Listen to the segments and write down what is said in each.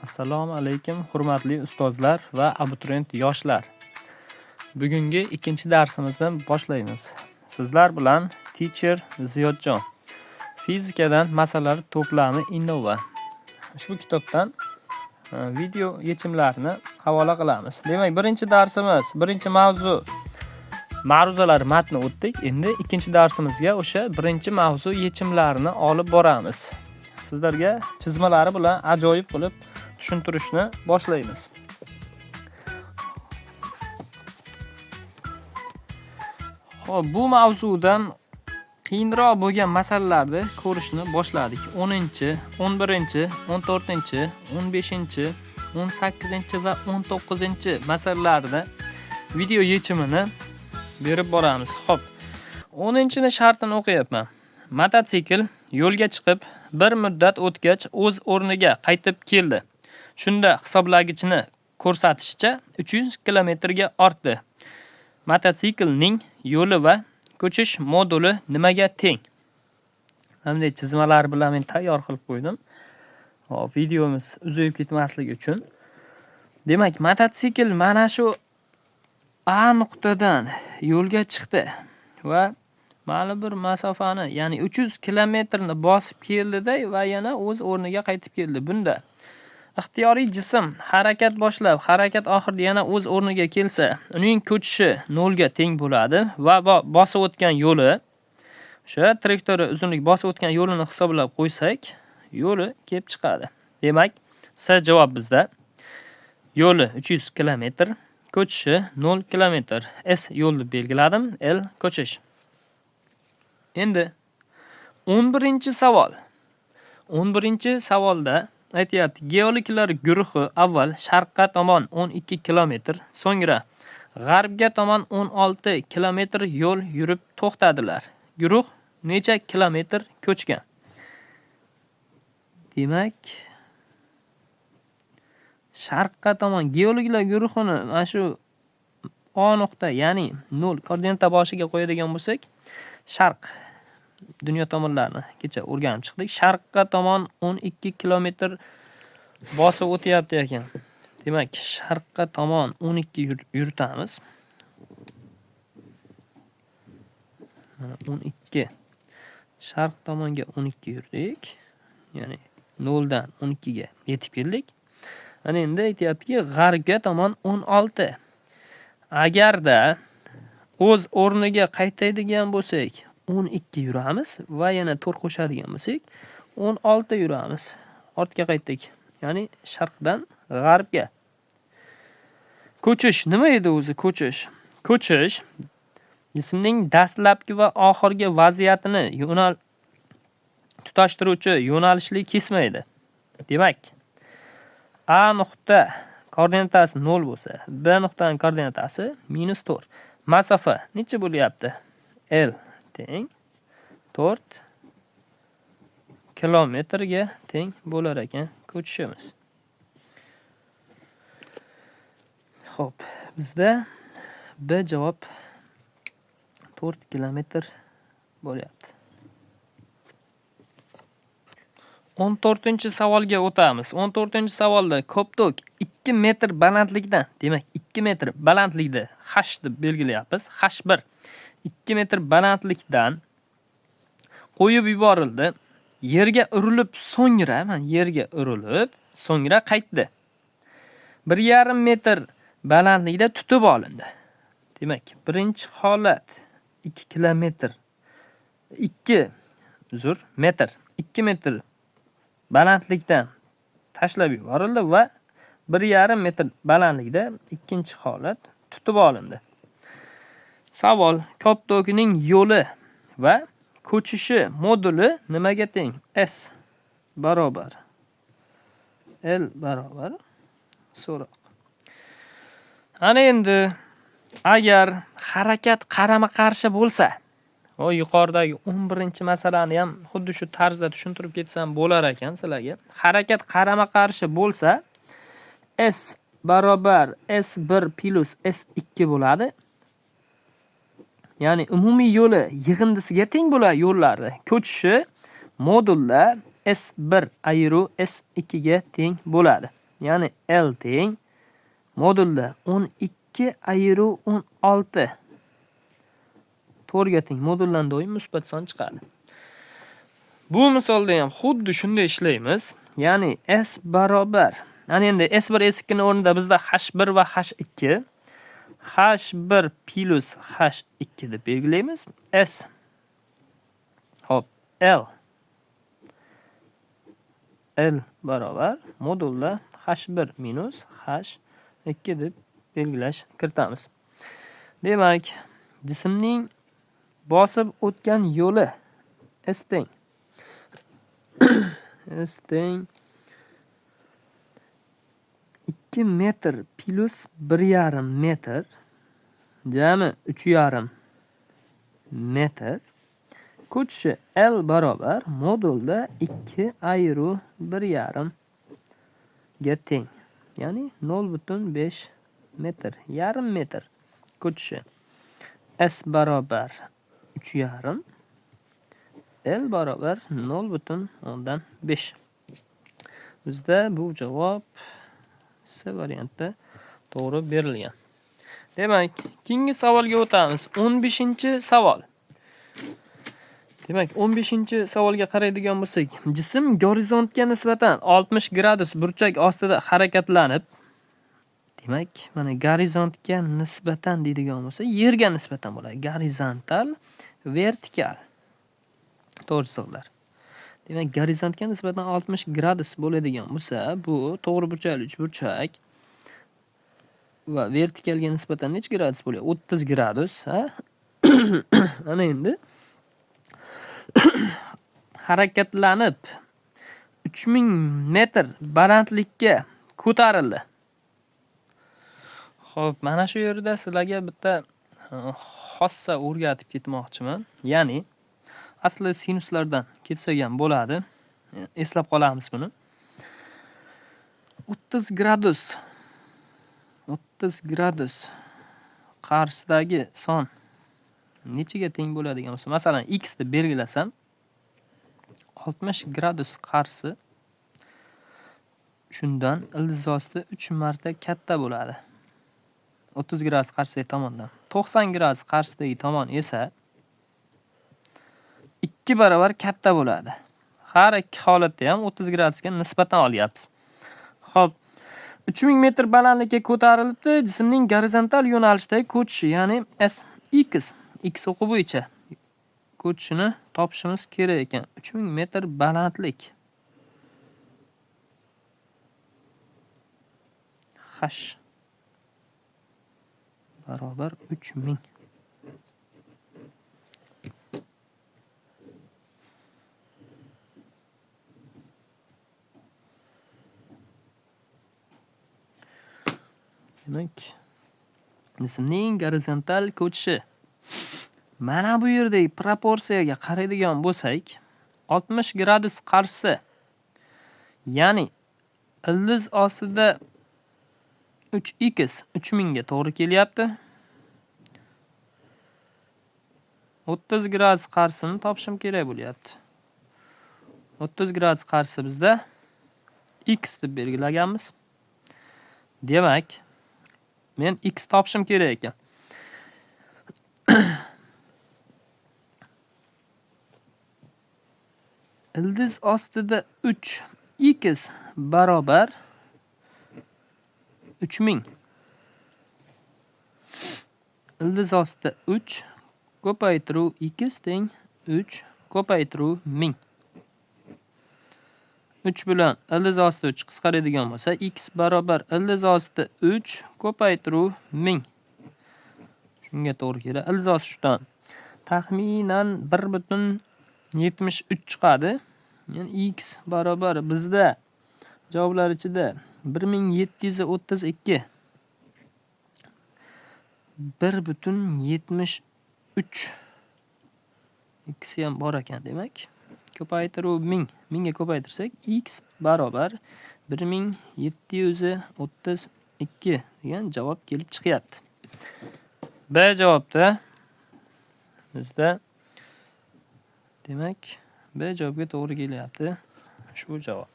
Assalomu alaykum, hurmatli ustozlar va abituriyent yoshlar. Bugungi ikkinchi darsimizdan boshlaymiz. Sizlar bilan Teacher Ziyodjon. Fizikadan masalalar to'plami innova. Ushbu kitobdan video yechimlarini havola qilamiz. Demak, birinchi darsimiz, birinchi mavzular matni o'tdik. Endi ikkinchi darsimizga o'sha birinchi mavzu yechimlarini olib boramiz. Sizlarga chizmalari bilan ajoyib bo'lib tushuntirishni boshlaymiz. Xo'p, bu mavzudan qiyinroq bo'lgan masalalarni ko'rishni boshladik. 10-chi, 11-chi, 14-chi, 15-chi, 18-chi va 19-chi masalalarda video yechimini berib boramiz. Xo'p, 10-chini shartini o'qiyapman. Mototsikl yo'lga chiqib, bir muddat o'tgach o'z o'rniga qaytib keldi. Shunda hisoblagichni ko'rsatishicha 300 km ga ortdi. Mototsiklning yo'li va ko'chish moduli nimaga teng? Bunday chizmalar bilan men tayyor qilib qo'ydim. Hop, videomiz uzayib ketmasligi uchun. Demak, mototsikl mana shu A nuqtadan yo'lga chiqdi va ma'lum bir masofani, ya'ni 300 kilometrni bosib keldi-da va yana o'z o'rniga qaytib keldi. Bunda ixtiyoriy jism harakat boshlab, harakat oxirida yana o'z o'rniga kelsa, uning ko'chishi 0 ga teng bo'ladi va bosib o'tgan yo'li, o'sha trayektoriya uzunlik bosib o'tgan yo'lini hisoblab qo'ysak, yo'li kelib chiqadi. Demak, S javob bizda. Yo'li 300 km, ko'chishi 0 km. S yo'lni belgiladim, L ko'chish. Endi 11-savol. 11-savolda aytayapti, geologlar guruhi avval sharqqa tomon 12 km, so'ngra g'arbga tomon 16 km yo'l yurib to'xtadilar. Guruh necha kilometr ko'chgan? Demak, sharqqa tomon geologlar guruhini mana shu O nuqta, ya'ni 0 koordinata boshiga qo'yadigan bo'lsak, sharq dunyo tomonlarini kecha o'rganib chiqdik. Sharqqa tomon 12 kilometr bosib o'tyapti ekan. Demak, sharqqa tomon 12 yuritamiz. 12. Sharq tomonga 12 yurdik. Ya'ni 0 dan 12 ga yetib keldik. Ana endi aytayaptiki, g'arbga tomon 16. Agarda o'z o'rniga qaytadigan bo'lsak, 12 yuramiz va yana 4 qo'shadigan bo'lsak, 16 yuramiz. Ortga qaytdik. Ya'ni sharqdan g'arbga. Ko'chish nima edi o'zi ko'chish? Ko'chish jismning dastlabki va oxirgi vaziyatini tutashtiruvchi yo'nalishli kesmaydi. Demak, A nuqta koordinatasi 0 bo'lsa, B nuqtaning koordinatasi -4. Masofa necha bo'lyapti? L teng 4 kilometrga teng bo'lar ekan ko'chishimiz. Xo'p, bizda B javob 4 kilometr bo'lyapti. 14-savolga o'tamiz. 14-savolda koptok 2 metr balandlikdan, demak 2 metr balandlikda H deb belgilayapmiz. H1 2 metr balandlikdan qo'yib yuborildi. Yerga urilib, so'ngra qaytdi. 1,5 metr balandlikda tutib olindi. Demak, birinchi holat 2 kilometr 2 metr balandlikdan tashlab yuborildi va 1,5 metr balandlikda ikkinchi holat tutib olindi. Savol: koptokning yo'li va ko'chishi moduli nimaga teng? S barobar L barobar so'roq. Ana endi agar harakat qarama-qarshi bo'lsa, o yuqoridagi 11-masalani ham xuddi shu tarzda tushuntirib ketsam bo'lar ekan sizlarga. Harakat qarama-qarshi bo'lsa, S barobar S1 plus S2 bo'ladi. Ya'ni umumiy yo'li yig'indisiga teng bo'ladi yo'llarni. Ko'chishi modulda S1 ayiru S2 ga teng bo'ladi. Ya'ni L teng modulda 12/16 4 ga teng moduldan doim musbat son chiqadi. Bu misolda ham xuddi shunday ishlaymiz. Ya'ni S barobar. Ana endi S1 S2 ning o'rnida bizda H1 va H2 H1 plus H2 deb belgilaymiz. S hop L barobar modulda H1 minus H2 deb belgilash kiritamiz. Demak, jismning bosib o'tgan yo'li S teng S teng 2 metr plus 1,5 metr jami 3,5 metr ko'chishi L barobar modulda 2/1,5 ga teng. Ya'ni 0,5 metr, yarim metr ko'chishi S barobar 3,5 L barobar 0,5. Bizda bu javob C variantda to'g'ri berilgan. Demak, keyingi savolga o'tamiz. 15-savol. Demak, 15-savolga qaraydigan bo'lsak, jism gorizontga nisbatan 60 gradus burchak ostida harakatlanib, demak, mana gorizontga nisbatan deydigan bo'lsa, yerga nisbatan bo'ladi. Gorizontal, vertikal. To'g'ri chiziqlar. Demak, gorizontga nisbatan 60 gradus bo'ladigan bo'lsa, bu to'g'ri burchakli uchburchak va vertikalga nisbatan necha gradus bo'ladi? 30 gradus, ha? Ana endi harakatlanib 3000 metr balandlikka ko'tarildi. Xo'p, mana shu yerda sizlarga bitta xossa o'rgatib ketmoqchiman. Ya'ni asli sinuslardan ketsak ham bo'ladi. Eslab qolamiz buni. 30 gradus qarshisidagi son nechaga teng bo'ladigan bo'lsa, masalan, x deb belgilasam, 60 gradus qarshi shundan ildiz osti 3 marta katta bo'ladi. 30 gradus qarshidagi tomondan. 90 gradus qarshidagi tomon esa 2 barobar katta bo'ladi. Har ikki holatda ham 30 gradusga nisbatan olyapmiz. Xo'p, 3000 metr balandlikka ko'tarilibdi. Jismning gorizontal yo'nalishdagi ko'chishi, ya'ni x o'qi bo'yicha ko'chishini topishimiz kerak ekan. 3000 metr balandlik. H barobar 3000. Demak, jismning gorizontal ko'chishi. Mana bu yerdagi proporsiyaga qaraydigan bo'lsak, 60 gradus qarshi, ya'ni ildiz ostida 3x 3000 ga to'g'ri kelyapti. 30 gradus qarshisini topishim kerak bo'lyapti. 30 gradus qarshisi bizda x deb belgilaganmiz. Demak, men x topishim kerak ekan. Ildiz ostida 3x barobar 3000. Ildiz ostida 3 ko'paytiruv x teng 3 ko'paytiruv 1000. 3 bilan ildiz ostida 3 qisqaradigan bo'lsa, x barobar ildiz ostida 3 ko'paytiruv 1000. Shunga to'g'ri keladi. Ildiz osti shundan taxminan 1,73 chiqadi. Ya'ni x barobar bizda javoblar ichida 1732 1,73 x ham bor ekan demak. Ko'paytiruv 1000. 1000 ga ko'paytirsak x barobar 1732 degan javob kelib chiqyapti. B javobda bizda demak B javobga to'g'ri kelyapti. Shu javob.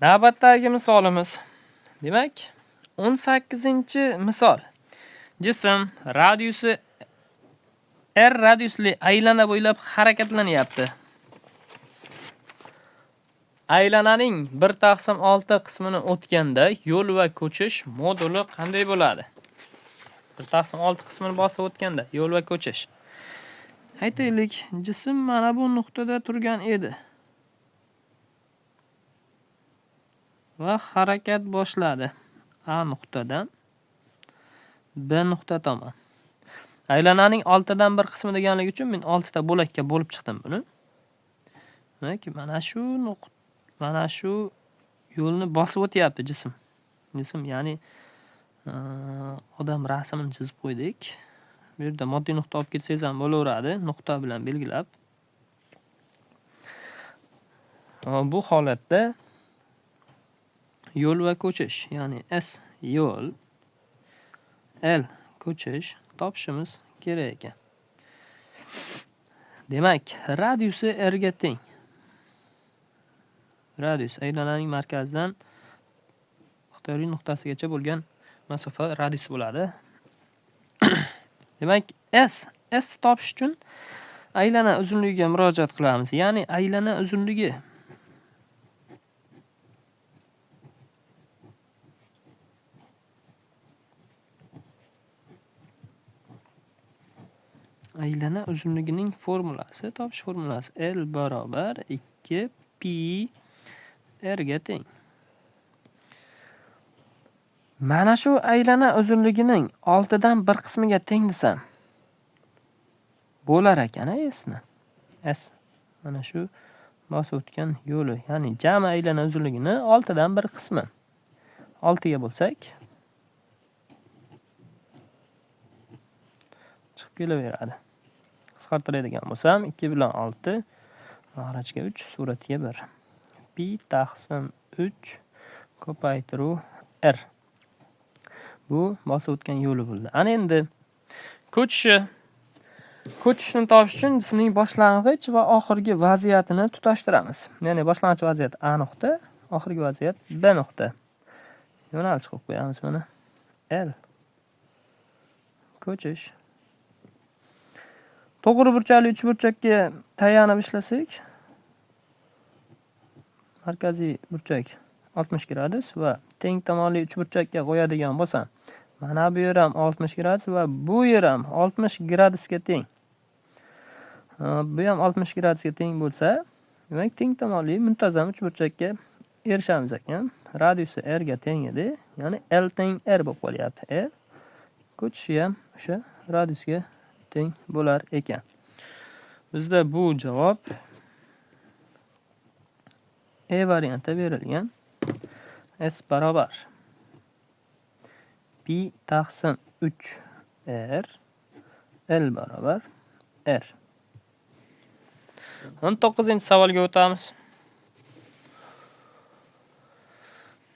Navbatdagi misolimiz. Demak, 18-misol. Jism radiusi R radiusli aylana bo'ylab harakatlanyapti. Aylananing 1/6 qismini o'tganda yo'l va ko'chish moduli qanday bo'ladi? 1/6 qismini bosib o'tganda yo'l va ko'chish. Aytaylik, jism mana bu nuqtada turgan edi. Va harakat boshladi. A nuqtadan B nuqta tomon. Aylananing 6dan 1 qismi deganligi uchun men 6 ta bo'lakka bo'lib chiqdim buni. Demak, mana shu yo'lni bosib o'tyapti jism. Jism, ya'ni odam rasmini chizib qo'ydik. Bu yerda moddiy nuqta olib ketsangiz ham bo'laveradi, nuqta bilan belgilab. Bu holatda yo'l va ko'chish, ya'ni S yo'l, L ko'chish topishimiz kerak ekan. Demak, radiusi R ga teng. Radius aylananing markazidan ixtiyoriy nuqtasigacha bo'lgan masofa radius bo'ladi. Demak, S topish uchun aylana uzunligiga murojaat qilamiz. Ya'ni aylana uzunligi aylana uzunligining formulasi, topish formulasi L barobar 2 pi R ga teng. Mana shu aylana uzunligining 6dan 1 qismiga teng desam bo'lar ekan S'ni. S mana shu bosib o'tgan yo'li, ya'ni jami aylana uzunligini 6dan 1 qismi 6 ga bo'lsak chiqib kelaveradi. Qisqartiradigan bo'lsam 2 bilan 6 g'arachga 3 suratiga 1. Pi taqsim 3 ko'paytiruv R. Bu bosib o'tgan yo'li bo'ldi. Ana endi ko'chishni topish uchun jismning boshlang'ich va oxirgi vaziyatini tutashtiramiz. Ya'ni boshlang'ich vaziyat A nuqta, oxirgi vaziyat B nuqta. Yo'nalish qo'yib qo'yamiz buni. L ko'chish. To'g'ri burchakli uchburchakka tayanib ishlasak, markaziy burchak 60 gradus va teng tomonli uchburchakka qo'yadigan bo'lsam, mana bu yer ham 60 gradus va bu yer ham 60 gradusga teng. Bu ham 60 gradusga teng bo'lsa, demak teng tomonli muntazam uchburchakka erishamiz ekan. Radiusi R ga teng edi, ya'ni L teng R bo'lib qolyapti. R ko'chishi ham o'sha radiusga teng bo'lar ekan. Bizda bu javob E varianti berilgan. S barobar pi taqsim 3 R, L barobar R. 19-savolga o'tamiz.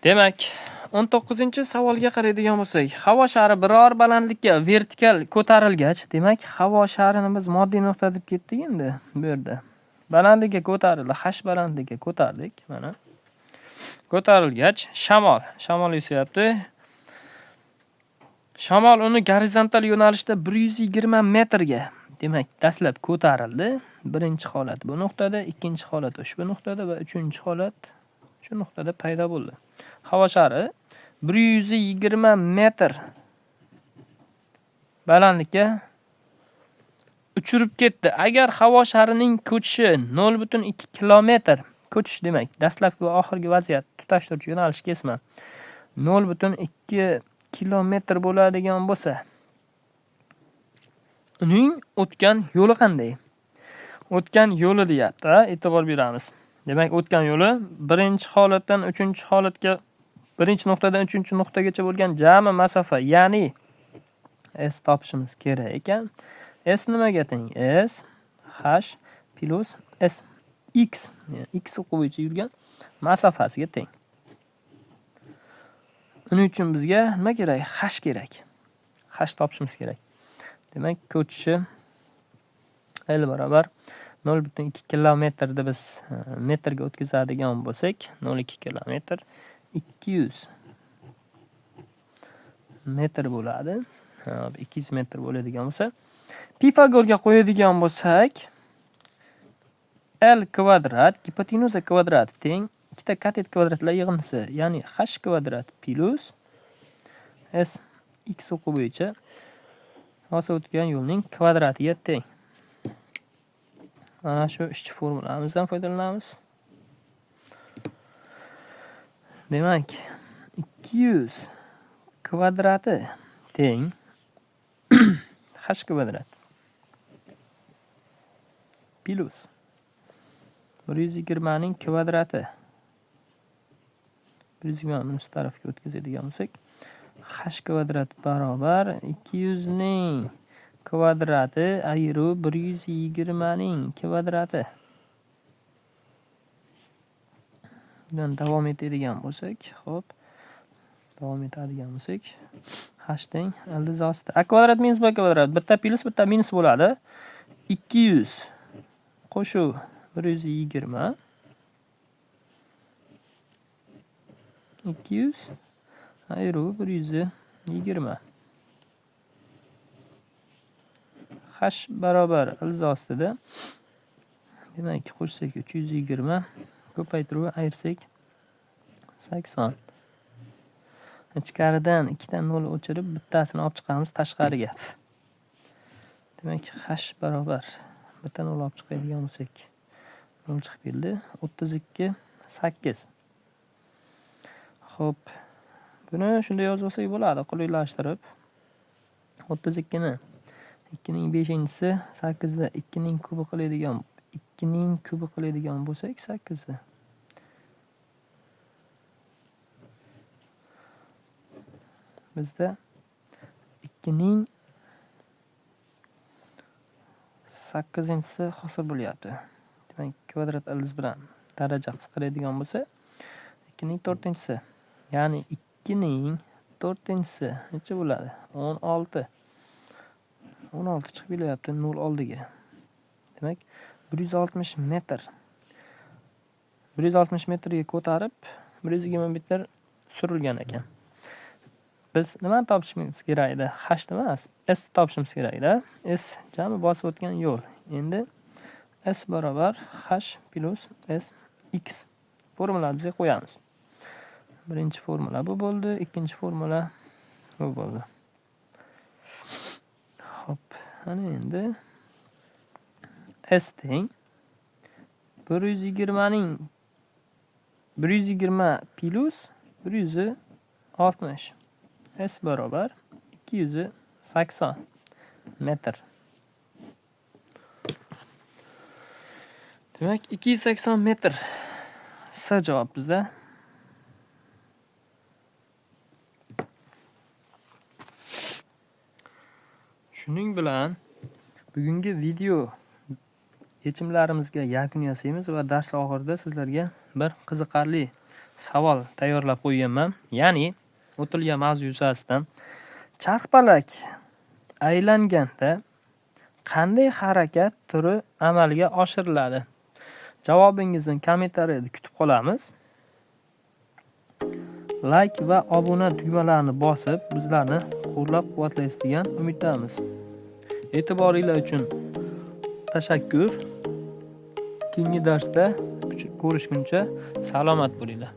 Demak, 19-savolga qaraydigan bo'lsak, havo shari biror balandlikka vertikal ko'tarilgach, demak, havo sharini biz moddiy nuqta deb ketdik endi bu yerda. Balandlikka ko'tarildi, h balandlikka ko'tardik, mana. Ko'tarilgach, shamol esyapti. Shamol uni gorizontal yo'nalishda 120 metrga, demak, dastlab ko'tarildi. Birinchi holat bu nuqtada, ikkinchi holat ushbu nuqtada va uchinchi holat shu nuqtada paydo bo'ldi. Havo shari 120 metr balandlikka uchirib ketdi. Agar havo sharining ko'chishi 0,2 kilometr ko'chish demak, dastlabki va oxirgi vaziyat tutashtiruvchi yo'nalish kesma 0,2 kilometr bo'ladigan bo'lsa, uning o'tgan yo'li qanday? O'tgan yo'li deyapti, e'tibor beramiz. Demak, o'tgan yo'li birinchi holatdan uchinchi holatga, birinchi nuqtadan uchinchi nuqtagacha bo'lgan jami masofa, ya'ni S topishimiz kerak ekan. S nimaga teng? S h plus S x, x o'qi bo'yicha yurgan masofasiga teng. Uning uchun bizga nima kerak? H kerak. H topishimiz kerak. Demak, ko'chishi L barobar 0,2 kilometrni biz metrga o'tkazadigan bo'lsak, 0,2 kilometr 200 metr bo'ladi. 200 metr bo'ladigan bo'lsa, Pifagorga qo'yadigan bo'lsak, L kvadrat gipotenuza kvadrati teng ikkita katet kvadratlar yig'indisi, ya'ni h kvadrat plus s x o'qi bo'yicha hosil o'tgan yo'lning kvadratiga teng. Mana shu ishchi formulamizdan foydalanamiz. Demak, 200 kvadrati teng h kvadrat plus 120 ning kvadrati. 120 ni üst tarafga o'tkazadigan bo'lsak, h kvadrat barobar 200 ning kvadrati ayru 120 ning kvadrati. Bundan davom etadigan bo'lsak, h teng ildiz osti. A kvadrat minus b kvadrat. Bitta plus, bitta minus bo'ladi. 200 qo'shuv 120. 200 ayru 120. H barobar ildiz ostida. Demak, qo'shsak 320, ko'paytirib ayirsak 80. Ichkaridan ikkita 0 o'chirib, bittasini olib chiqamiz tashqariga. Demak, h barobar bitta 0 olib chiqadigan bo'lsak, 0 chiqib keldi. 32 8. Xo'p. Buni shunday yozib olsak bo'ladi, qulaylashtırib. 32 ni 2 ning 5-si 8 da 2 ning kubi qiladigan bo'lsak 8 da. Bizda 2 ning 8-si hosil bo'lyapti. Demak, kvadrat ildiz bilan daraja qisqaradigan bo'lsa, 2 ning 4-si. Ya'ni 2 ning 4-si necha bo'ladi? 16. 16 chiqib kelyapti 0 oldiga. Demak, 160 metr. 160 metrga ko'tarib, 120 metr surilgan ekan. Biz nimani topishimiz kerak edi? H emas, S topishimiz kerak edi. S jami bosib o'tgan yo'l. Endi S barobar H plus S X formulamizga qo'yamiz. Birinchi formula bu bo'ldi, ikkinchi formula bu bo'ldi. Hop, ana endi S teng 120 ning 120 plus 160. S barobar 280 metr. Demak, 280 metr. S javob bizda. Shuning bilan bugungi video yechimlarimizga yakun yasaymiz va dars oxirida sizlarga bir qiziqarli savol tayyorlab qo'yganman. Ya'ni o'tilgan mavzu yuzasidan charxpalak aylanganda qanday harakat turi amalga oshiriladi? Javobingizni kommentariyada kutib qolamiz. Like va obuna tugmalarini bosib, bizlarni qo'llab-quvvatlaysiz degan umiddamiz. E'tiboringlar uchun tashakkur. Keyingi darsda ko'rishguncha salomat bo'linglar.